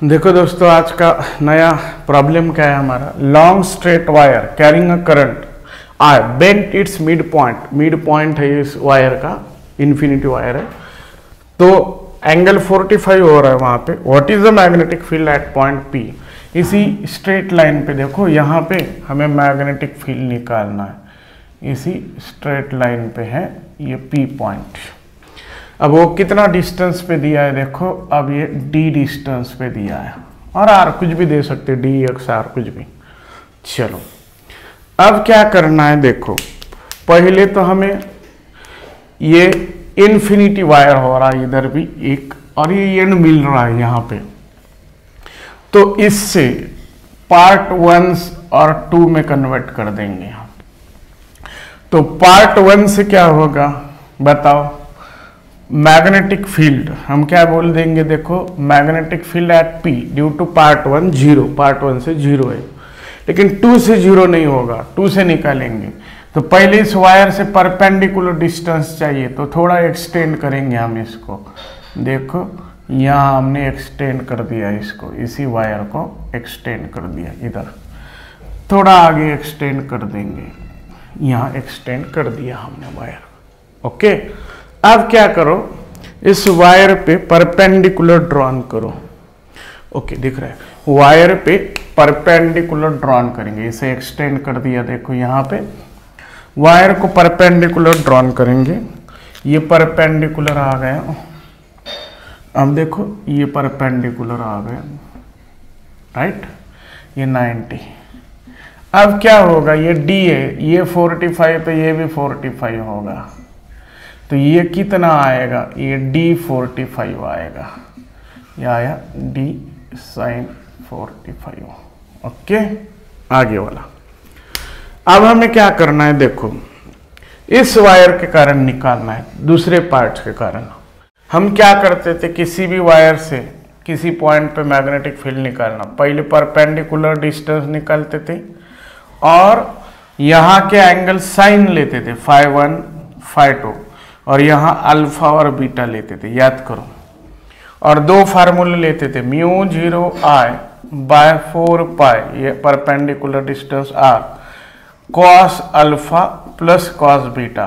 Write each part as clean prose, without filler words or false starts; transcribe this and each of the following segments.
देखो दोस्तों, आज का नया प्रॉब्लम क्या है हमारा। Long straight wire carrying a current I bent it's mid point है इस वायर का, इन्फिनिटी वायर है। तो एंगल 45 हो रहा है वहां पे। What is the magnetic field eight point P. इसी स्ट्रेट लाइन पे देखो, यहाँ पे हमें मैग्नेटिक फील्ड निकालना है। इसी स्ट्रेट लाइन पे है ये पी पॉइंट। अब वो कितना डिस्टेंस पे दिया है देखो, अब ये डी डिस्टेंस पे दिया है, और आर कुछ भी दे सकते, डी एक्स आर कुछ भी। चलो अब क्या करना है देखो, पहले तो हमें ये इन्फिनिटी वायर हो रहा है इधर भी एक, और ये एंड मिल रहा है यहाँ पे। तो इससे पार्ट 1 और 2 में कन्वर्ट कर देंगे हम। तो पार्ट 1 से क्या होगा बताओ, मैग्नेटिक फील्ड हम क्या बोल देंगे देखो, magnetic field at P due to part 1 0, part 1 से 0 है, लेकिन 2 से 0 नहीं होगा, 2 से निकालेंगे। तो पहले इस वायर से परपेंडिकुलर डिस्टेंस चाहिए, तो थोड़ा एक्सटेंड करेंगे हम इसको। देखो यहाँ हमने एक्सटेंड कर दिया इसको, इसी वायर को एक्सटेंड कर दिया, इधर थोड़ा आगे एक्सटेंड कर देंगे, यहाँ एक्सटेंड कर दिया हमने वायर। ओके, अब क्या करो, इस वायर पे परपेंडिकुलर ड्रॉन करो। ओके दिख रहा है, वायर पे परपेंडिकुलर ड्रॉन करेंगे, इसे एक्सटेंड कर दिया। देखो यहाँ पे वायर को परपेंडिकुलर ड्रॉन करेंगे, ये परपेंडिकुलर आ गया। अब देखो ये परपेंडिकुलर आ गया, राइट, ये 90। अब क्या होगा, ये डी है, ये 45 पे ये भी 45 होगा, तो ये कितना आएगा, ये D45 आएगा, ये आया D sin 45। ओके, आगे वाला। अब हमें क्या करना है देखो, इस वायर के कारण निकालना है, दूसरे पार्ट के कारण। हम क्या करते थे, किसी भी वायर से किसी पॉइंट पे मैग्नेटिक फील्ड निकालना, पहले परपेंडिकुलर डिस्टेंस निकालते थे और यहाँ के एंगल साइन लेते थे, φ1 φ2, और यहाँ अल्फा और बीटा लेते थे, याद करो। और दो फार्मूले लेते थे, μ0I बाय 4π, ये perpendicular distance r, cos alpha plus cos beta,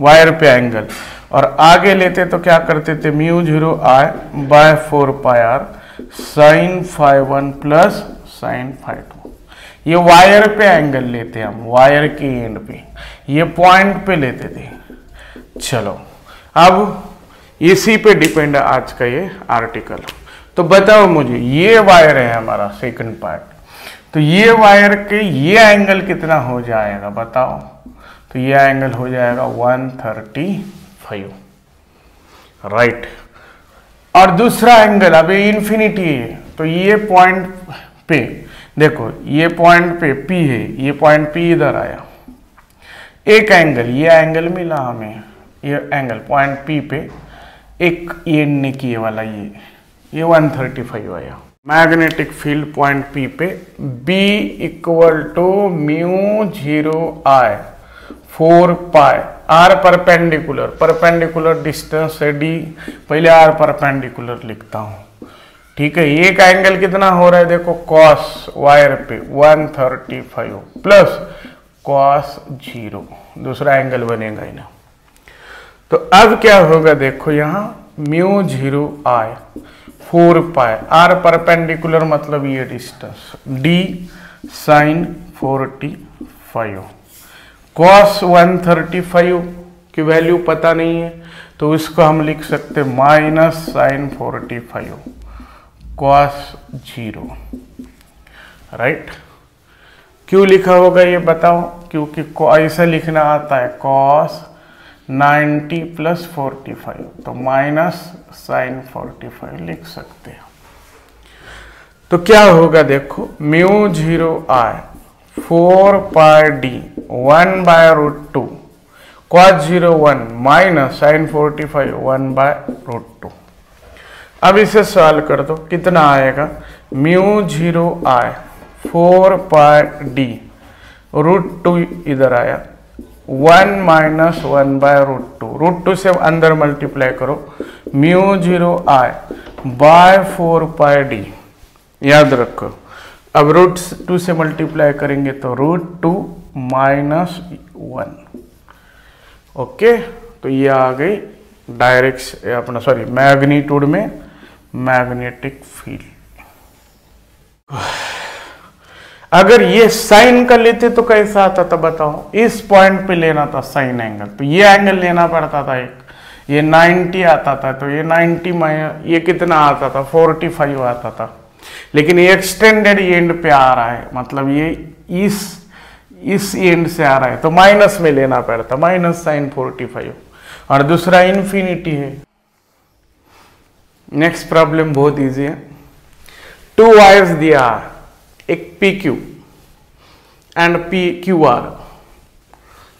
wire पे एंगल। और आगे लेते तो क्या करते थे, μ0I bye 4πr sin φ1 plus sin φ2। ये वायर पे एंगल लेते हम, वायर के एंड पे, ये पॉइंट पे लेते थे। चलो अब इसी पे डिपेंड है आज का ये आर्टिकल। तो बताओ मुझे, ये वायर है हमारा सेकंड पार्ट, तो ये वायर के ये एंगल कितना हो जाएगा बताओ। तो ये एंगल हो जाएगा 135, राइट। और दूसरा एंगल, अब ये इन्फिनिटी है, तो ये पॉइंट पे देखो, ये पॉइंट पे P है, ये पॉइंट P इधर आया, एक एंगल, ये एंगल मिला हमें, ये एंगल पॉइंट P पे एक ये निकी वाला, ये 135 आया। मैग्नेटिक फील्ड पॉइंट P पे B equal to μ0I 4π r perpendicular distance है D, पहले r परपेंडिकुलर लिखता हूँ, ठीक है। एक एंगल कितना हो रहा है देखो, कॉस वायर पे 135 प्लस कॉस 0, दूसरा एंगल बनेगा इन्हें। तो अब क्या होगा देखो, यहाँ μ0I 4π, r परपेंडिकुलर मतलब ये डिस्टेंस, D sin 45, cos 135 की वैल्यू पता नहीं है, तो इसको हम लिख सकते माइनस sin 45 cos 0, राइट। क्यों लिखा होगा ये बताओ, क्योंकि ऐसा लिखना आता है, cos 90 प्लस 45, तो माइनस sin 45 लिख सकते हैं। तो क्या होगा देखो, μ0I 4πd 1/√2 cos 0 1 minus sin 45 1/√2। अब इसे सॉल्व कर दो, कितना आएगा, μ0I 4πd √2 इधर आया, 1 माइनस 1/√2, √2 से अंदर मल्टीप्लाई करो, μ0I बाय 4πd याद रखो। अब √2 से मल्टीप्लाई करेंगे तो √2 -1। ओके, तो ये आ गई डायरेक्ट अपना सॉरी मैग्नीट्यूड में मैग्नेटिक फील्ड। अगर ये साइन का लेते तो कैसा आता था बताओ? इस पॉइंट पे लेना था साइन एंगल, तो ये एंगल लेना पड़ता था एक, ये 90 आता था, तो ये 90 में ये कितना आता था? 45 आता था। लेकिन ये एक्सटेंडेड एंड पे आ रहा है, मतलब ये इस एंड से आ रहा है, तो माइनस में लेना पड़ता, माइनस साइन 45। और दूसरा इन्फिनिटी है। नेक्स्ट प्रॉब्लम बहुत इजी है। 2 वायर्स दिया, एक PQ एंड PQR।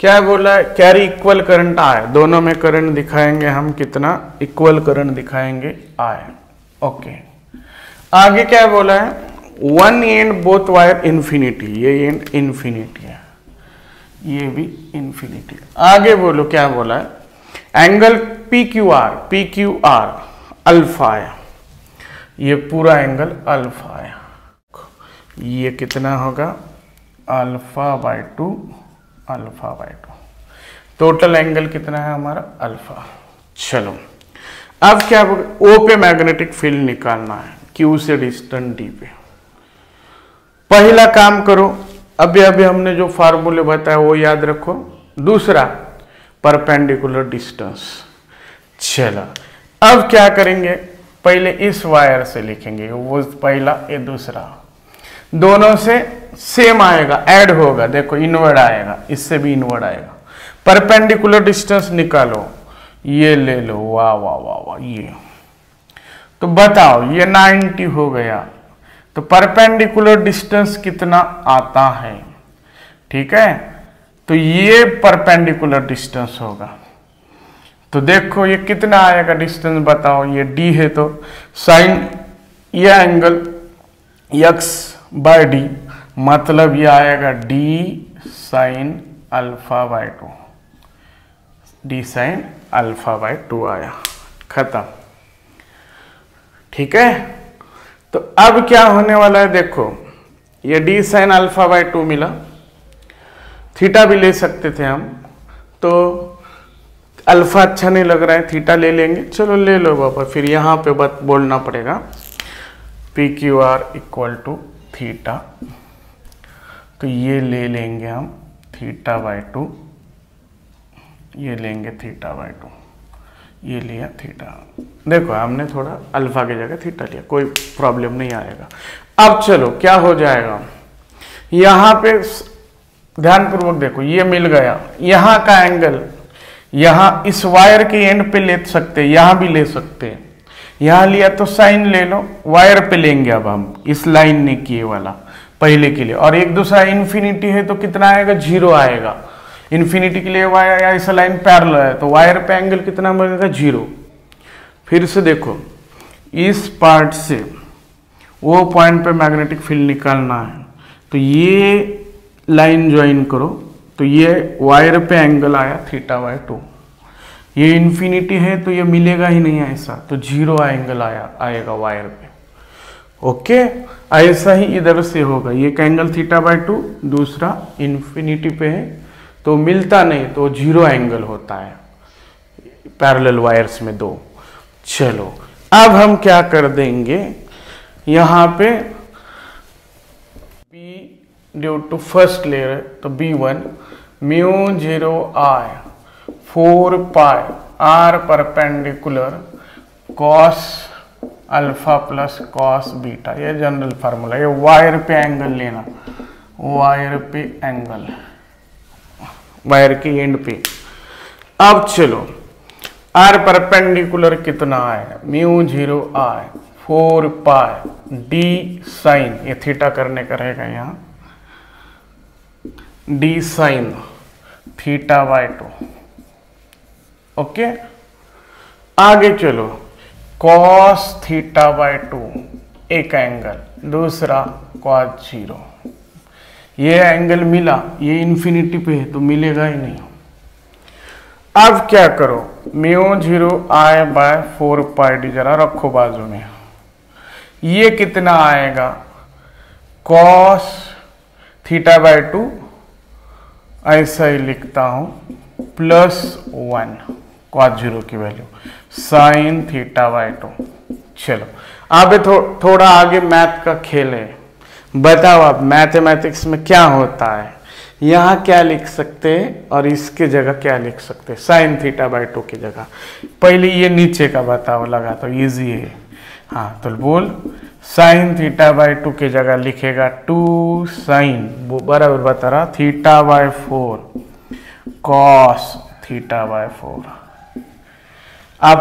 क्या बोला है? कैरी इक्वल करंट आए, दोनों में करंट दिखाएंगे हम, कितना इक्वल करंट दिखाएंगे आए। ओके, आगे क्या बोला है? 1 एंड बोथ वायर इन्फिनिटी, ये एंड इन्फिनिटी है, ये भी इन्फिनिटी। आगे बोलो क्या बोला है? एंगल PQR अल्फा है, ये पूरा एंगल अल्फा है, ये कितना होगा? α/2 टोटल एंगल कितना है हमारा? अल्फा। चलो अब क्या O पे मैग्नेटिक फील्ड निकालना है, Q से डिस्टेंस D पे। पहला काम करो, अभी हमने जो फार्मूले बताया वो याद रखो। दूसरा परपेंडिकुलर डिस्टेंस। चलो अब क्या करेंगे? पहले इस वायर से लिखेंगे, वो पहला, ये दूसरा, दोनों से सेम आएगा, ऐड होगा, देखो इनवर्ड आएगा, इससे भी इनवर्ड आएगा। परपेंडिकुलर डिस्टेंस निकालो, ये ले लो, वाह वाह वाह वाह, ये तो बताओ, ये 90 हो गया, तो परपेंडिकुलर डिस्टेंस कितना आता है? ठीक है, तो ये परपेंडिकुलर डिस्टेंस होगा। तो देखो ये कितना आएगा डिस्टेंस बताओ? ये D है, तो साइन ये एंगल x/d, मतलब ये आएगा D sin α/2, D sin α/2 आया, खत्म। ठीक है, तो अब क्या होने वाला है? देखो ये D sin α/2 मिला, थीटा भी ले सकते थे हम, तो अल्फा अच्छा नहीं लग रहा है, थीटा ले लेंगे। चलो ले लो बाबा, फिर यहाँ पे बोलना पड़ेगा PQR = थीटा, तो ये ले लेंगे हम θ/2, ये लेंगे θ/2, ये लिया थीटा। देखो हमने थोड़ा अल्फा की जगह थीटा लिया, कोई प्रॉब्लम नहीं आएगा। अब चलो क्या हो जाएगा, यहाँ पे ध्यानपूर्वक देखो, ये मिल गया, यहाँ का एंगल, यहाँ इस वायर के एंड पे ले सकते, यहाँ भी ले सकते हैं, यहाँ लिया तो साइन ले लो, वायर पे लेंगे अब हम, इस लाइन ने किए वाला पहले के लिए। और एक दूसरा इन्फिनिटी है, तो कितना आएगा? 0 आएगा। इन्फिनिटी के लिए वायर या इस लाइन पैरेलल है, तो वायर पे एंगल कितना बनेगा? 0। फिर से देखो, इस पार्ट से वो पॉइंट पे मैग्नेटिक फील्ड निकालना है, तो ये लाइन ज्वाइन करो, तो ये वायर पे एंगल आया θ/2, ये इन्फिनिटी है तो ये मिलेगा ही नहीं ऐसा, तो 0 एंगल आएगा वायर पे। ओके, ऐसा ही इधर से होगा, ये एंगल θ/2, दूसरा इन्फिनिटी पे है तो मिलता नहीं, तो 0 एंगल होता है पैरेलल वायर्स में 2। चलो अब हम क्या कर देंगे, यहाँ पे B due to first layer, तो B1 μ0I 4π r perpendicular cos alpha plus cos beta, ये जनरल फार्मूला। ये वायर पे एंगल लेना, वायर पे एंगल, वायर की एंड पे। अब चलो r परपेंडिकुलर कितना है? μ0I 4π d साइन, ये थीटा करने का रहेगा यहाँ, d साइन θ/2। ओके, आगे चलो, cos θ/2 एक एंगल, दूसरा cos 0, ये एंगल मिला, ये इन्फिनिटी पे है तो मिलेगा ही नहीं। अब क्या करो, μ0I/4πd जरा रखो बाजू में, ये कितना आएगा, cos θ/2, ऐसा ही लिखता हूं, +1 cos 0 की वैल्यू sin θ/2। चलो अब थोड़ा आगे मैथ का खेल है। बताओ आप मैथमेटिक्स में क्या होता है, यहाँ क्या लिख सकते हैं और इसके जगह क्या लिख सकते हैं, sin θ/2 की जगह। पहले ये नीचे का बताओ, लगा तो इजी है। हाँ तो बोल, sin θ/2 की जगह लिखेगा 2 sin, बराबर बता रहा, θ/4 cos θ/4। अब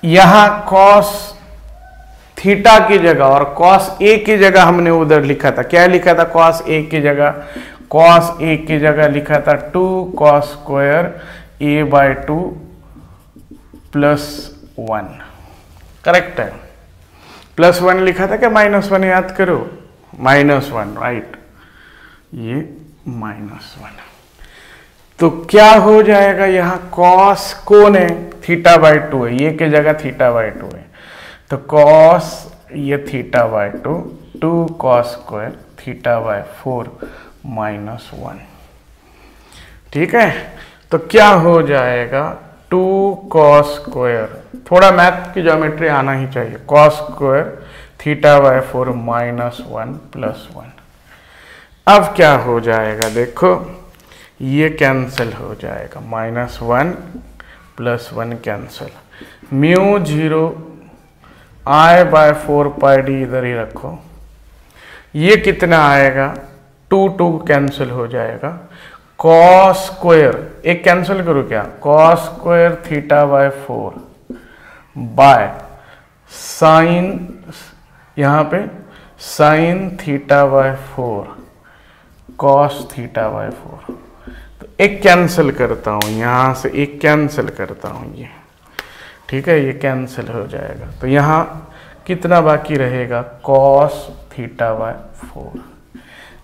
यहाँ cos थीटा की जगह और cos a की जगह हमने उधर लिखा था, क्या लिखा था, cos a की जगह, cos a की जगह लिखा था 2 cos स्क्वायर a/2 +1, करेक्ट है। +1 लिखा था क्या, -1 याद करो, -1 राइट, ये -1। तो क्या हो जाएगा, यहाँ cos कौन है, θ/2 है, ये की जगह θ/2 है, तो cos ये θ/2, 2 cos स्क्वायर θ/4 -1, ठीक है। तो क्या हो जाएगा, 2 cos स्क्वायर, थोड़ा मैथ की ज्योमेट्री आना ही चाहिए, cos स्क्वायर θ/4 -1 +1। अब क्या हो जाएगा, देखो ये कैंसिल हो जाएगा, -1 +1 कैंसिल, μ0 I/4πd इधर ही रखो, ये कितना आएगा, 2 कैंसिल हो जाएगा, cos स्क्वायर एक कैंसिल करो क्या, cos स्क्वायर θ/4 बाय साइन, यहाँ पे साइन θ/4 cos θ/4। तो एक कैंसिल करता हूँ, यहाँ से एक कैंसिल करता हूँ, ये ठीक है, ये कैंसिल हो जाएगा। तो यहाँ कितना बाकी रहेगा, cos θ/4।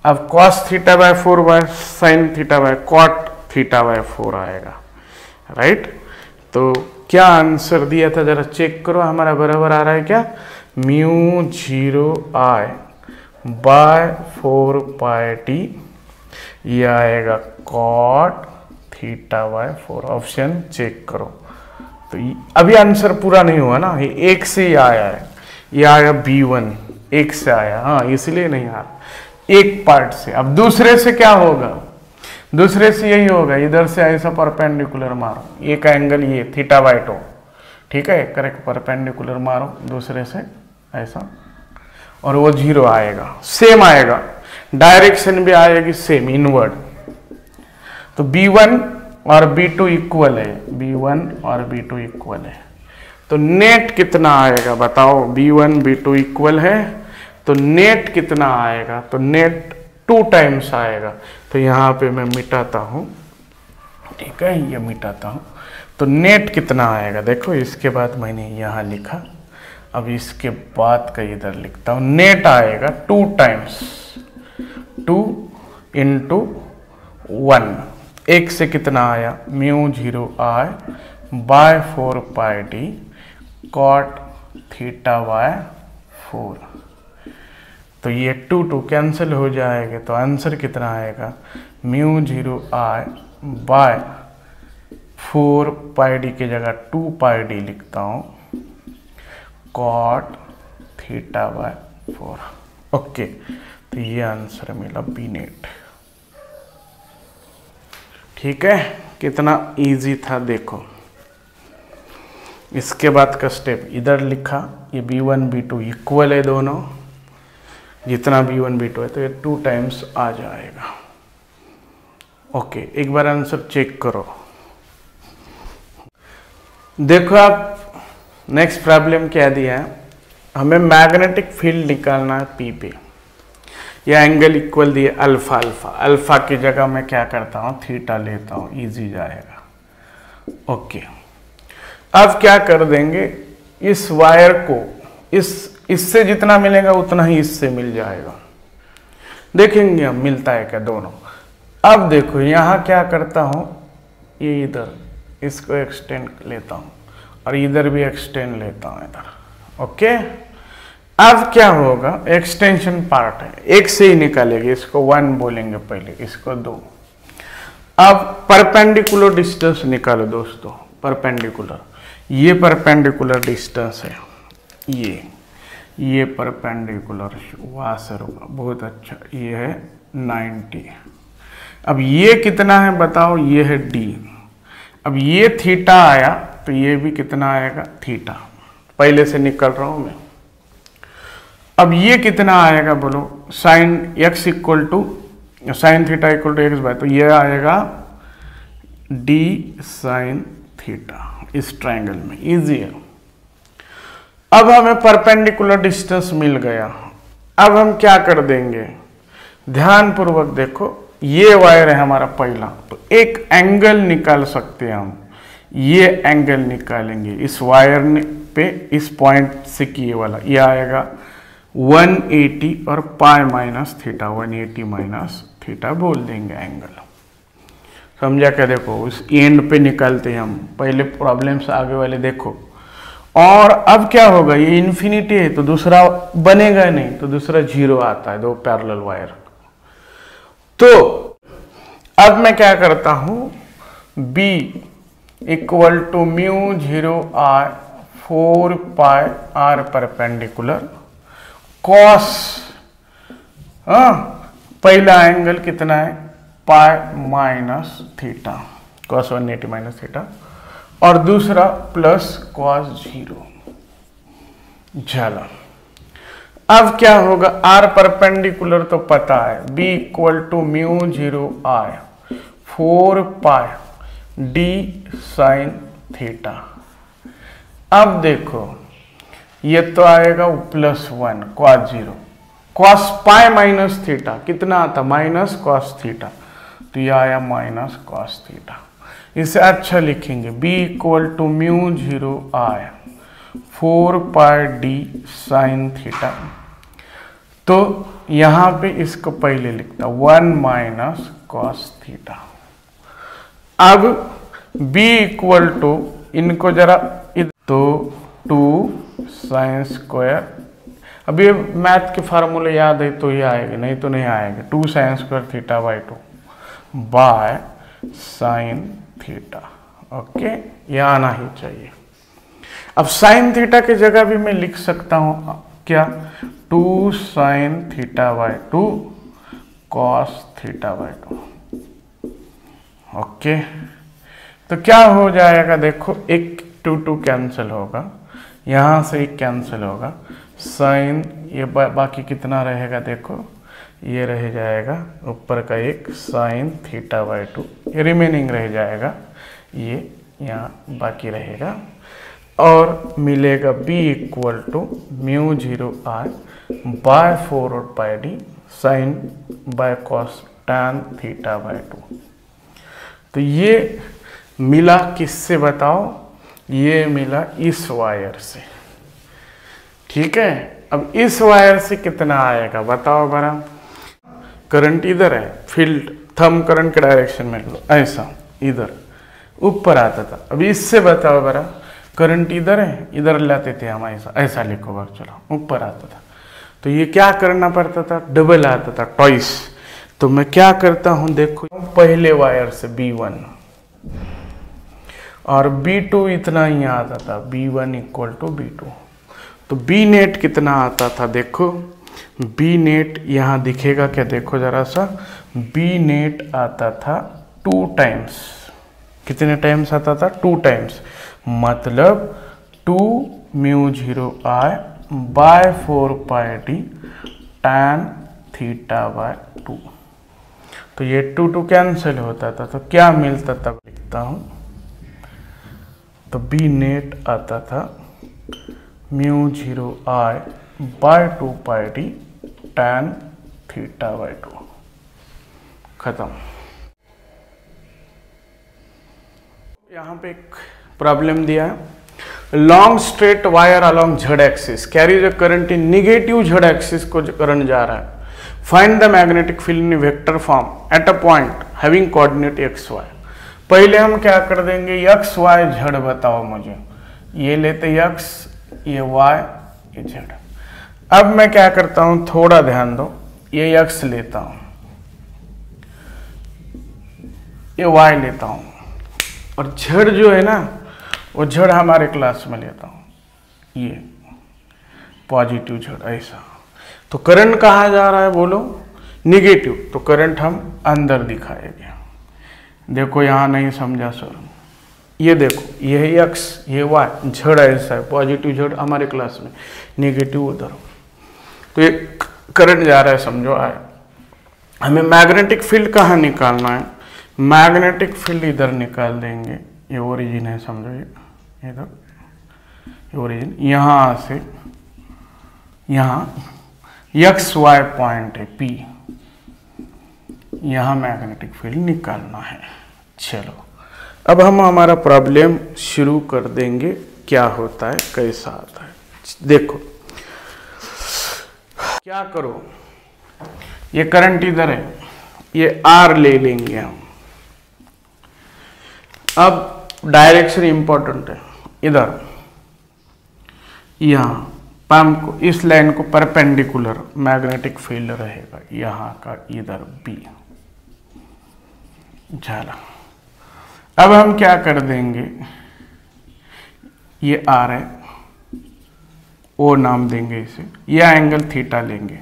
अब cos θ/4 बाय sin cot θ/4 आएगा, राइट। तो क्या आंसर दिया था, जरा चेक करो हमारा बराबर आ रहा है क्या, μ0 I/4πd, ये आएगा cot θ/4, ऑप्शन चेक करो। तो अभी आंसर पूरा नहीं हुआ ना, ये एक से ही आया है, ये आया B1 एक से आया, हाँ इसलिए नहीं आ रहा, एक पार्ट से। अब दूसरे से क्या होगा, दूसरे से यही होगा, इधर से ऐसा परपेंडिकुलर मारो, एक एंगल ये θ/2, ठीक है, करेक्ट, परपेंडिकुलर मारो दूसरे से ऐसा, और वो 0 आएगा, सेम आएगा, डायरेक्शन भी आएगी सेम, इनवर्ड। तो B1 और B2 इक्वल है, B1 और B2 इक्वल है, तो नेट कितना आएगा बताओ, B1 B2 इक्वल है, तो नेट कितना आएगा, तो नेट 2 टाइम्स आएगा। तो यहाँ पे मैं मिटाता हूँ, ठीक है, ये मिटाता हूँ, तो नेट कितना आएगा, देखो इसके बाद मैंने यहाँ लिखा, अब इसके बाद का इधर लिखता हूँ, नेट आएगा 2 टाइम्स, 2 × 1, एक से कितना आया, μ0 I/4πd cot θ/4। तो ये 2 कैंसिल हो जाएगा, तो आंसर कितना आएगा, μ0 I/4πd की जगह 2πd लिखता हूँ, cot θ/4। ओके, तो ये आंसर मिला बी नेट, ठीक है, कितना इजी था देखो। इसके बाद का स्टेप इधर लिखा, ये B1 B2 इक्वल है दोनों, जितना B1 B2 है तो ये 2 टाइम्स आ जाएगा। ओके, एक बार आंसर चेक करो, देखो आप नेक्स्ट प्रॉब्लम क्या दिया है, हमें मैग्नेटिक फील्ड निकालना है P पे, यह एंगल इक्वल दिए अल्फा, अल्फा की जगह मैं क्या करता हूँ, थीटा लेता हूँ, इजी जाएगा। ओके, अब क्या कर देंगे, इस वायर को इससे जितना मिलेगा उतना ही इससे मिल जाएगा, देखेंगे हम मिलता है क्या दोनों। अब देखो यहाँ क्या करता हूँ, ये इधर इसको एक्सटेंड लेता हूँ और इधर भी एक्सटेंड लेता हूँ इधर। ओके, अब क्या होगा, एक्सटेंशन पार्ट है, एक से ही निकालेंगे, इसको 1 बोलेंगे पहले, इसको 2। अब परपेंडिकुलर डिस्टेंस निकालो दोस्तों, परपेंडिकुलर, ये परपेंडिकुलर डिस्टेंस है, ये परपेंडिकुलर वहाँ से होगा, बहुत अच्छा, ये है 90। अब ये कितना है बताओ, ये है d। अब ये थीटा आया तो ये भी कितना आएगा, थीटा, पहले से निकल रहा हूं मैं। अब ये कितना आएगा बोलो, sine x equal to sine theta equal to x by, तो ये आएगा d साइन थीटा इस ट्रायंगल में, इजी है। अब हमें परपेंडिकुलर डिस्टेंस मिल गया। अब हम क्या कर देंगे, ध्यान पूर्वक देखो, ये वायर है हमारा पहला, तो एक एंगल निकाल सकते हैं हम, ये एंगल निकालेंगे इस वायर पे, इस पॉइंट से किए वाला, ये आएगा 180 और पाई माइनस थीटा, 180 माइनस थीटा बोल देंगे एंगल। समझा क्या, देखो उस एंड पे निकालते हैं हम, पहले प्रॉब्लम्स आगे वाले देखो। और अब क्या होगा, ये इन्फिनिटी है तो दूसरा बनेगा नहीं, तो दूसरा 0 आता है, दो पैरेलल वायर। तो अब मैं क्या करता हूं, B equal to mu 0 r 4 pi r perpendicular cos, पहला एंगल कितना है, pi minus theta, cos 180 minus theta, और दूसरा प्लस कॉस 0। चलो अब क्या होगा, r परपेंडिकुलर तो पता है, b equal to mu 0 r 4 pi d sine theta. अब देखो ये तो आएगा +1 cos 0, cos pi minus theta कितना आता, माइनस कॉस थीटा, तो ये आया माइनस कॉस थीटा। इसे अच्छा लिखेंगे, b equal to mu 0 r 4 pi d sine theta. तो यहां पे इसको पहले लिखता 1 माइनस कॉस थीटा। अब b इक्वल टू, इनको जरा, तो 2 साइन स्क्वायर, अब ये मैथ के फार्मूले याद है तो ये आएगा, नहीं तो नहीं आएगा, 2 sine square theta by 2 by sine theta. Okay, ये आना ही चाहिए। अब साइन थीटा की जगह भी मैं लिख सकता हूं क्या, 2 sine theta by 2 cos theta by 2। Okay, तो क्या हो जाएगा, देखो एक 2 कैंसिल होगा, यहां से एक कैंसिल होगा, साइन ये बाकी कितना रहेगा, देखो ये रह जाएगा ऊपर का एक साइन थीटा बाई 2, ये रिमेनिंग रह जाएगा, ये यहाँ बाकी रहेगा, और मिलेगा b equal to mu 0 r by 4 और pi d sine by cos tan theta by 2। तो ये मिला किससे बताओ, ये मिला इस वायर से, ठीक है। अब इस वायर से कितना आएगा बताओ बरा, करंट इधर है, फील्ड थंब करंट के डायरेक्शन में लो, ऐसा इधर ऊपर आता था। अब इससे बताओ बरा, करंट इधर है, इधर लाते थे हम, ऐसा ऐसा लिखो बार, चलो ऊपर आता था, तो ये क्या करना पड़ता था, डबल आता था, टॉइस। तो मैं क्या करता हूं, देखो पहले वायर से B1 और B2 इतना ही आता था, B1 इक्वल टू B2, तो B नेट कितना आता था, देखो B नेट यहाँ दिखेगा क्या, देखो जरा सा, B नेट आता था 2 टाइम्स, कितने टाइम्स आता था, 2 टाइम्स, मतलब 2 mu 0 r by 4 pi d tan theta by 2। तो ये 2 कैंसिल होता था, तो क्या मिलता था, लिखता हूं, तो B नेट आता था mu 0 r by 2 pi d tan theta by 2। खत्म। यहाँ पे एक प्रॉब्लम दिया है, long straight wire along z axis carries a current in negative z axis को करंट जा रहा है, find the magnetic field in vector form at a point having coordinate x y। पहले हम क्या कर देंगे, x y z बताओ मुझे, ये लेते x, ये y, ये z। अब मैं क्या करता हूं, थोड़ा ध्यान दो, ये x लेता हूं, ये y लेता हूं, और z जो है ना वो z हमारे क्लास में लेता हूं, ये पॉजिटिव z ऐसा। तो करंट कहाँ जा रहा है बोलो, निगेटिव, तो करंट हम अंदर दिखाएंगे। देखो यहाँ नहीं समझा सर, ये देखो ये है x, ये y, z ऐसा है, पॉजिटिव z हमारे क्लास में, निगेटिव उधर। तो ये करंट जा रहा है, समझो आया। हमें मैग्नेटिक फील्ड कहाँ निकालना है, मैग्नेटिक फील्ड इधर निकाल देंगे, ये ओरिजिन है समझो, ये इधर, ये ओरिजिन, यहाँ से यहाँ एक्स वाई पॉइंट है P, यहाँ मैग्नेटिक फील्ड निकालना है। चलो अब हम हमारा प्रॉब्लम शुरू कर देंगे, क्या होता है कैसा आता है। देखो क्या करो, ये करंट इधर है, ये R ले लेंगे हम। अब डायरेक्शन इंपॉर्टेंट है, इधर यहाँ पंप को, इस लाइन को परपेंडिकुलर मैग्नेटिक फील्ड रहेगा, यहाँ का इधर B चला। अब हम क्या कर देंगे, ये R है, O नाम देंगे इसे, ये एंगल थीटा लेंगे,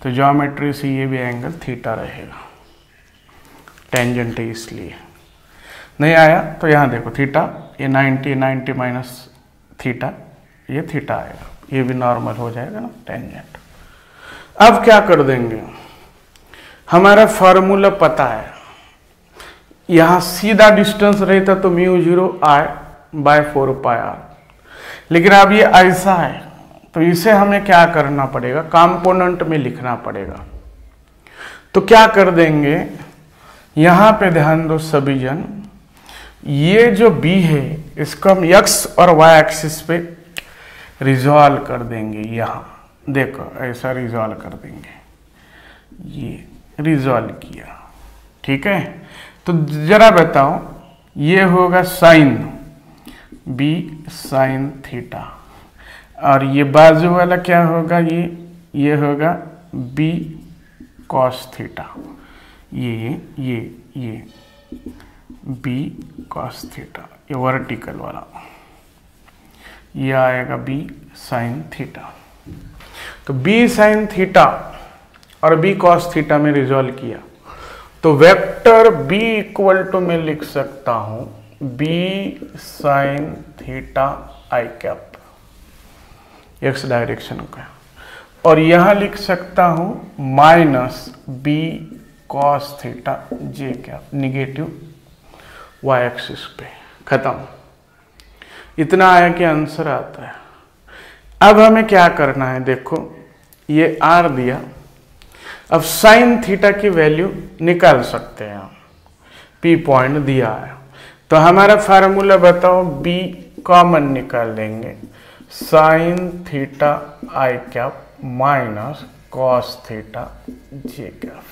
तो ज्योमेट्री से ये भी एंगल थीटा रहेगा, टेंजेंट है इसलिए। नहीं आया तो यहाँ देखो थीटा, ये 90 माइनस थीटा, ये थीटा आएगा, ये भी नॉर्मल हो जाएगा ना, टेंजेंट। अब क्या कर देंगे, हमारा फॉर्मूला पता है, यहाँ सीधा डिस्टेंस रहता तो μ0I/4πr, लेकिन अब ये ऐसा है तो इसे हमें क्या करना पड़ेगा, कंपोनेंट में लिखना पड़ेगा। तो क्या कर देंगे, यहाँ पे ध्यान दो सभी जन, ये जो B है इसको हम x और y एक्सिस पे रिजॉल्व कर देंगे। यहाँ देखो ऐसा रिजॉल्व कर देंगे, ये रिजॉल्व किया, ठीक है। तो जरा बताओ, ये होगा साइन B साइन थीटा, और ये बाजू वाला क्या होगा, ये होगा B कॉस थीटा, ये B कॉस थीटा, ये वर्टिकल वाला, ये आएगा B साइन थीटा। तो B साइन थीटा और B कॉस थीटा में रिजॉल्व किया, तो वेक्टर B इक्वल टू मैं लिख सकता हूं B साइन थीटा आई कैप, एक्स डायरेक्शन का, और यहां लिख सकता हूं माइनस B कॉस थीटा जे कैप, निगेटिव y एक्सिस पे। खत्म, इतना आया कि आंसर आता है। अब हमें क्या करना है, देखो ये R दिया, अब साइन थीटा की वैल्यू निकाल सकते हैं हम, P पॉइंट दिया है, तो हमारा फार्मूला बताओ, B कॉमन निकाल देंगे, साइन थीटा आई कैप माइनस कॉस थीटा जे कैप।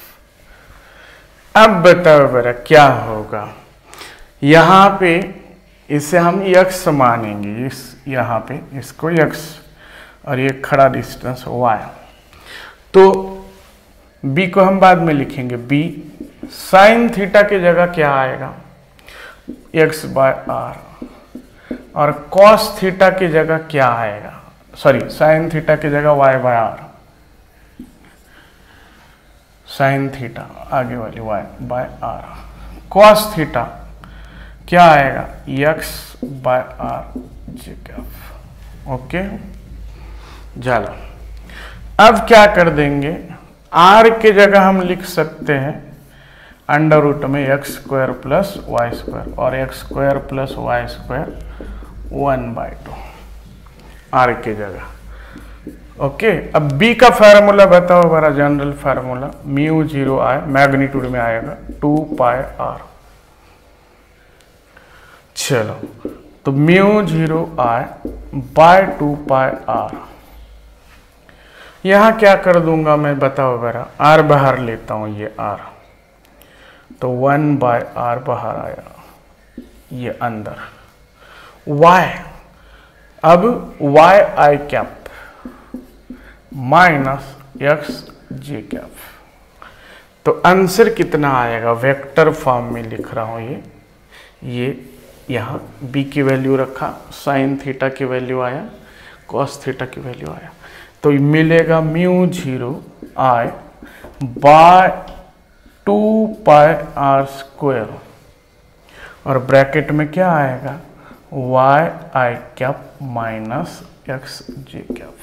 अब बताओ बेटा क्या होगा, यहाँ पे इसे हम x मानेंगे, इस यहाँ पे इसको x, और ये खड़ा डिस्टेंस y, तो b को हम बाद में लिखेंगे, b साइन थीटा की जगह क्या आएगा, x/r, और कॉस थीटा की जगह क्या आएगा, सॉरी साइन थीटा की जगह y/r, साइन थीटा आगे वाली y/r, कॉस थीटा क्या आएगा, x/r जे कैप। ओके चलो, अब क्या कर देंगे, r की जगह हम लिख सकते हैं अंडर रूट में x² प्लस y², और x² प्लस y² 1/2 r की जगह। ओके, अब b का फार्मूला बताओ बड़ा, जनरल फार्मूला μ0I मैग्नीट्यूड में आएगा 2πr। चलो, तो μ0I/2πr, यहां क्या कर दूंगा मैं, बताओ जरा, r बाहर लेता हूं, ये r, तो 1/r बाहर आया, ये अंदर, y, अब y आई cap minus x j cap. तो आंसर कितना आएगा, वेक्टर फॉर्म में लिख रहा हूँ ये यहाँ b की वैल्यू रखा, साइन थीटा की वैल्यू आया, कॉस थीटा की वैल्यू आया, तो मिलेगा mu 0 I by 2 pi r square, और ब्रैकेट में क्या आएगा y i cap minus x j cap.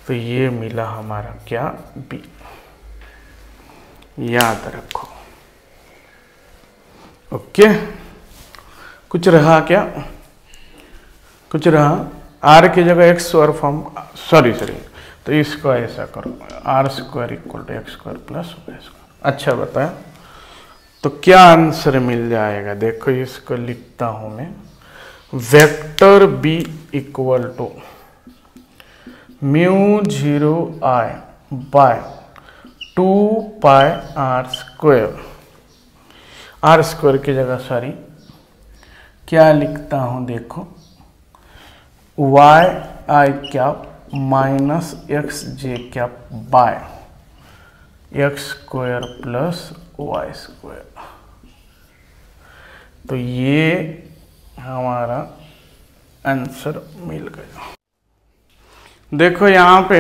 तो ये मिला हमारा क्या b, याद रखो। ओके, कुछ रहा क्या, कुछ रहा, आर की जगह एक्स स्क्वायर फॉर्म, सॉरी तो इसको ऐसा करो r square equal to x square plus y square. अच्छा बताया, तो क्या आंसर मिल जाएगा, देखो इसको लिखता हूं मैं, vector B equal to mu 0 I by 2 pi r square की जगह सॉरी क्या लिखता हूं, देखो y i cap minus x j cap by x square plus y square. तो ये हमारा आंसर मिल गया। देखो यहाँ पे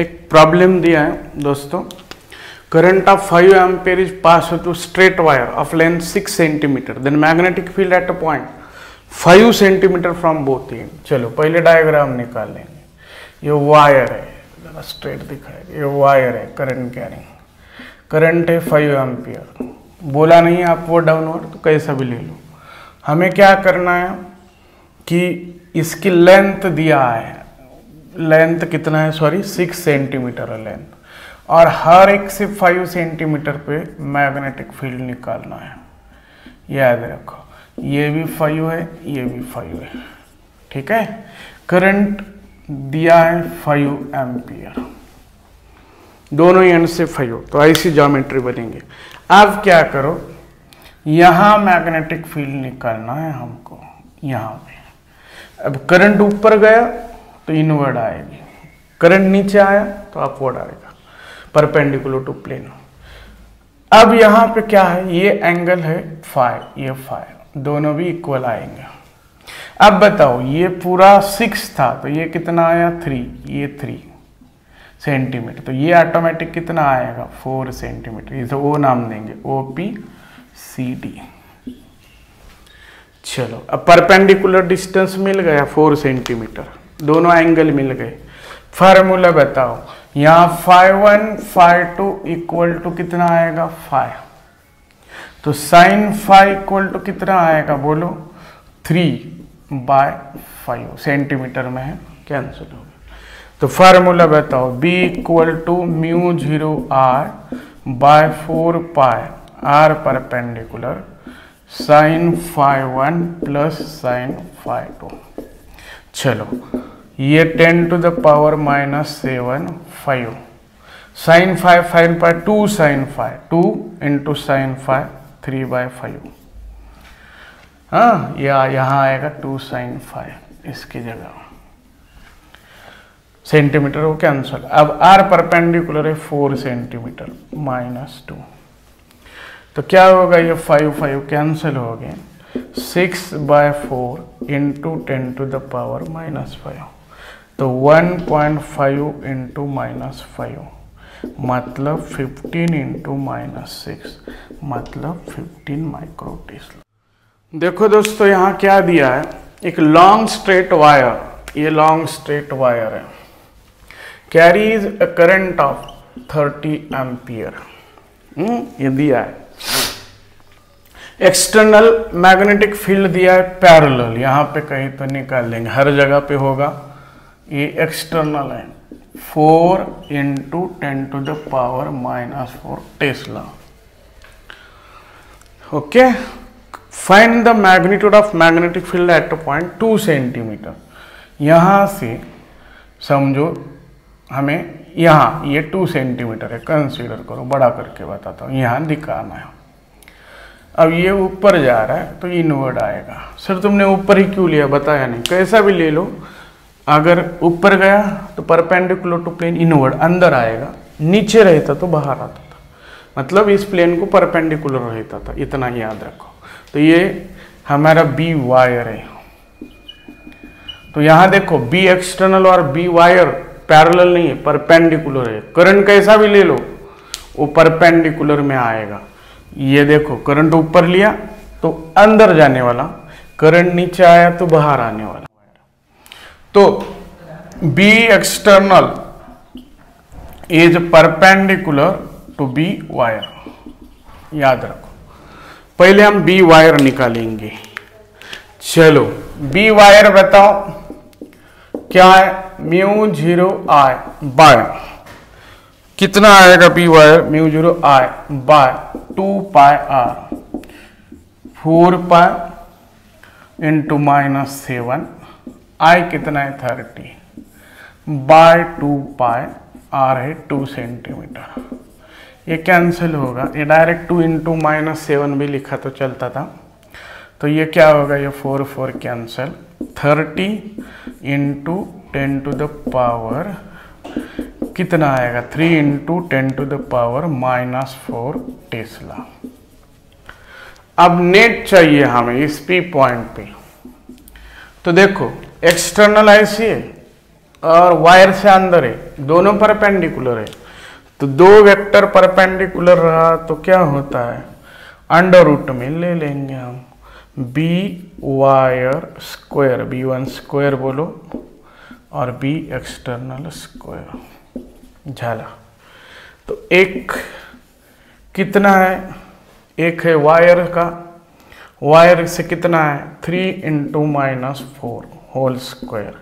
एक प्रॉब्लम दिया है दोस्तों, current of 5 ampere is pass through straight wire of length 6 centimetre, then magnetic field at a point 5 centimetre from both end. चलो पहले डायग्राम निकाल लेंगे। ये वायर है, जरा स्ट्रेट दिखाएगा, ये वायर है करंट कैरिंग, करंट है 5 एम्पियर, बोला नहीं अपवर्ड डाउनवर्ड तो कैसा भी ले लो। हमें क्या करना है कि इसकी लेंथ दिया है, लेंथ कितना है सॉरी 6 सेंटीमीटर है लेंथ, और हर एक से 5 सेंटीमीटर पे मैग्नेटिक फील्ड निकालना है। याद रखो ये भी 5 है, ये भी 5 है, ठीक है। करंट दिया है 5 एम्पियर, दोनों एंड से 5, तो ऐसी ज्योमेट्री बनेंगे। अब क्या करो, यहाँ मैग्नेटिक फील्ड निकालना है हमको यहाँ पे। अब करंट ऊपर गया तो इनवर्ड आएगी, करंट नीचे आया तो अपवर्ड आएगा, परपेंडिकुलर टू प्लेन। अब यहाँ पे क्या है, ये एंगल है फाई, ये फाई, दोनों भी इक्वल आएंगे। अब बताओ ये पूरा 6 था तो ये कितना आया 3, ये 3 सेंटीमीटर, तो ये ऑटोमेटिक कितना आएगा 4 सेंटीमीटर, इसे ओ नाम देंगे OPCD। चलो अब परपेंडिकुलर डिस्टेंस मिल गया 4 सेंटीमीटर, दोनों एंगल मिल गए। फार्मूला बताओ, यहाँ φ1 φ2 इक्वल टू कितना आएगा 5, तो साइन फाई इक्वल टू कितना आएगा बोलो 3/5 सेंटीमीटर में है, कैंसिल हो गया। तो फार्मूला बताओ, b equal to mu 0 r by 4 pi r perpendicular sine φ1 plus sine φ2। चलो ये 10 to the power -7 5, sine 5 fine pi 2 sine 5, 2 into sine 5 3/5, हाँ या यहाँ आएगा 2 साइन 5 इसकी जगह, सेंटीमीटर वो कैंसल। अब r परपेंडिकुलर है 4 सेंटीमीटर -2, तो क्या होगा, ये 5 कैंसिल हो गए, 6/4 इंटू 10 टू द पावर -5, तो 1.5 इंटू -5 मतलब 15 इंटू -6 मतलब 15 माइक्रो टेस्ला। देखो दोस्तों यहाँ क्या दिया है, एक लॉन्ग स्ट्रेट वायर, ये लॉन्ग स्ट्रेट वायर है, carries a current of 30 ampere, ये दिया है। एक्सटर्नल मैग्नेटिक फील्ड दिया है पैरेलल, यहाँ पे कहीं तो निकाल लेंगे, हर जगह पे होगा, ये एक्सटर्नल है 4 into 10 to the power -4 tesla. Okay, find the magnitude of magnetic field at a point 2 centimetre. यहाँ से समझो हमें यहाँ ये 2 सेंटीमीटर है, कंसीडर करो, बड़ा करके बताता हूँ, यहाँ दिखाना है। अब ये ऊपर जा रहा है तो इनवर्ड आएगा। सर तुमने ऊपर ही क्यों लिया, बताया नहीं, कैसा भी ले लो, अगर ऊपर गया तो परपेंडिकुलर टू प्लेन इनवर्ड अंदर आएगा, नीचे रहता तो बाहर आता था, मतलब इस प्लेन को परपेंडिकुलर रहता था, इतना ही याद रखो। तो ये हमारा बी वायर है। तो यहां देखो बी एक्सटर्नल और बी वायर पैरेलल नहीं है, परपेंडिकुलर है। करंट कैसा भी ले लो वो परपेंडिकुलर में आएगा। ये देखो करंट ऊपर लिया तो अंदर जाने वाला, करंट नीचे आया तो बाहर आने वाला। तो B external is perpendicular to B wire, याद रखो। पहले हम बी वायर निकालेंगे। चलो बी वायर बताओ क्या है, म्यू 0 I बाय कितना आएगा B wire, mu 0 I by 2 pi R, 4 pi into -7, I कितना है 30 बाय 2 पाई, R है 2 सेंटीमीटर। ये कैंसिल होगा, ये डायरेक्ट 2 इंटू -7 भी लिखा तो चलता था। तो ये क्या होगा, ये 4 4 cancel, 30 into 10 to the power कितना आएगा, 3 into 10 to the power -4 tesla. अब नेट चाहिए हमें इस पी पॉइंट पे। तो देखो एक्सटर्नल ऐसी है और वायर से अंदर है, दोनों परपेंडिकुलर है। तो दो वेक्टर परपेंडिकुलर रहा तो क्या होता है, अंडर रूट में ले लेंगे हम B wire square, B1 square बोलो और बी एक्सटर्नल स्क्वायर झाला। तो एक कितना है, एक है वायर का, वायर से कितना है 3 into -4 whole square,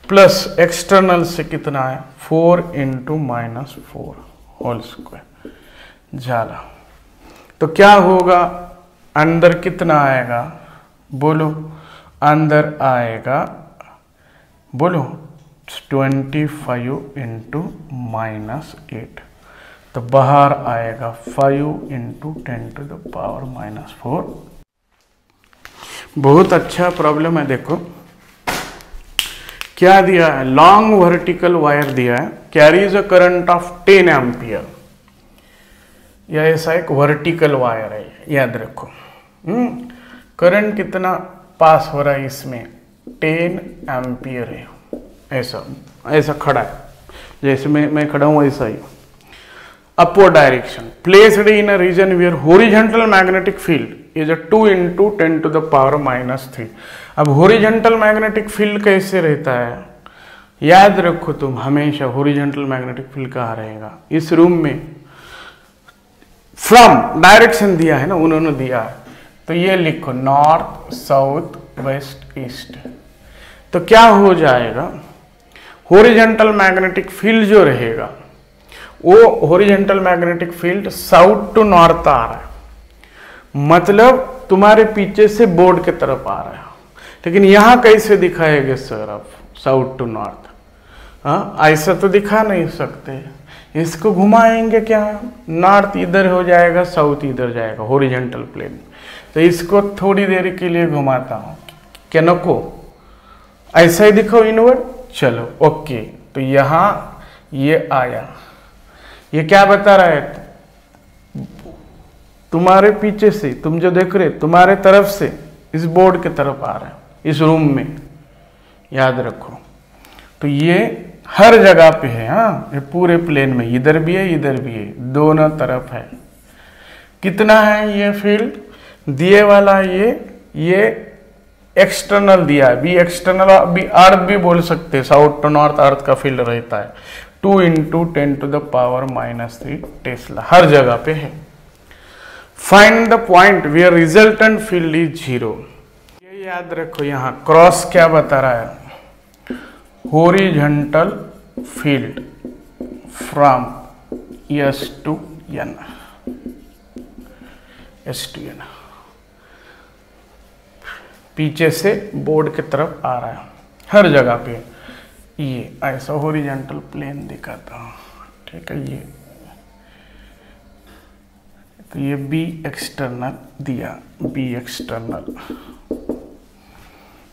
plus external से कितना है 4 इंटू -4 होल स्क्वायर झाला। तो क्या होगा, अंदर कितना आएगा बोलो, अंदर आएगा बोलो 25 इंटू -8, तो बाहर आएगा 5 इंटू 10 टू द पावर -4। बहुत अच्छा प्रॉब्लम है। देखो क्या दिया है, लॉन्ग वर्टिकल वायर दिया है, carries a current of 10 ampere. यह ऐसा एक वर्टिकल वायर है, याद रखो। करंट कितना पास हो रहा है इसमें, 10 एम्पियर है। ऐसा ऐसा खड़ा है, जैसे मैं खड़ा हूं ऐसा ही। Upward direction, placed in a region where horizontal magnetic field is 2 into 10 to the power -3। अब हॉरिजॉन्टल मैग्नेटिक फील्ड कैसे रहता है, याद रखो तुम हमेशा, हॉरिजॉन्टल मैग्नेटिक फील्ड कहाँ रहेगा, इस रूम में। फ्रॉम डायरेक्शन दिया है ना, उन्होंने दिया है, तो ये लिखो नॉर्थ साउथ वेस्ट ईस्ट। तो क्या हो जाएगा, हॉरिजॉन्टल मैग्नेटिक फील्ड जो रहेगा वो horizontal magnetic field south to north आ रहा है, मतलब तुम्हारे पीछे से बोर्ड के तरफ आ रहा है। लेकिन यहां कैसे दिखाएंगे सर आप, साउथ टू नॉर्थ? हाँ ऐसा तो दिखा नहीं सकते, इसको घुमाएंगे क्या, नॉर्थ इधर हो जाएगा साउथ इधर जाएगा हॉरिजॉन्टल प्लेन। तो इसको थोड़ी देर के लिए घुमाता हूं, क्या नको ऐसा ही दिखो इनवर्ड। चलो ओके, तो यहां ये आया, ये क्या बता रहा है, तुम्हारे पीछे से तुम जो देख रहे तुम्हारे तरफ से इस बोर्ड के तरफ आ रहा है, इस रूम में, याद रखो। तो ये हर जगह पे है, हाँ ये पूरे प्लेन में, इधर भी है इधर भी है, दोनों तरफ है। कितना है ये फील्ड दिए वाला, ये एक्सटर्नल दिया है, बी एक्सटर्नल, बी अर्थ भी बोल सकते हैं, साउथ टू नॉर्थ अर्थ का फील्ड रहता है, 2 into 10 to the power -3 tesla, हर जगह पे है। Find the point where resultant field is 0। ये याद रखो, यहां क्रॉस क्या बता रहा है, horizontal field from S to N, S to N, पीछे से बोर्ड की तरफ आ रहा है, हर जगह पे। ये ऐसा हॉरिजॉन्टल प्लेन दिखाता हूं, ठीक है। ये तो ये बी एक्सटर्नल दिया, बी एक्सटर्नल,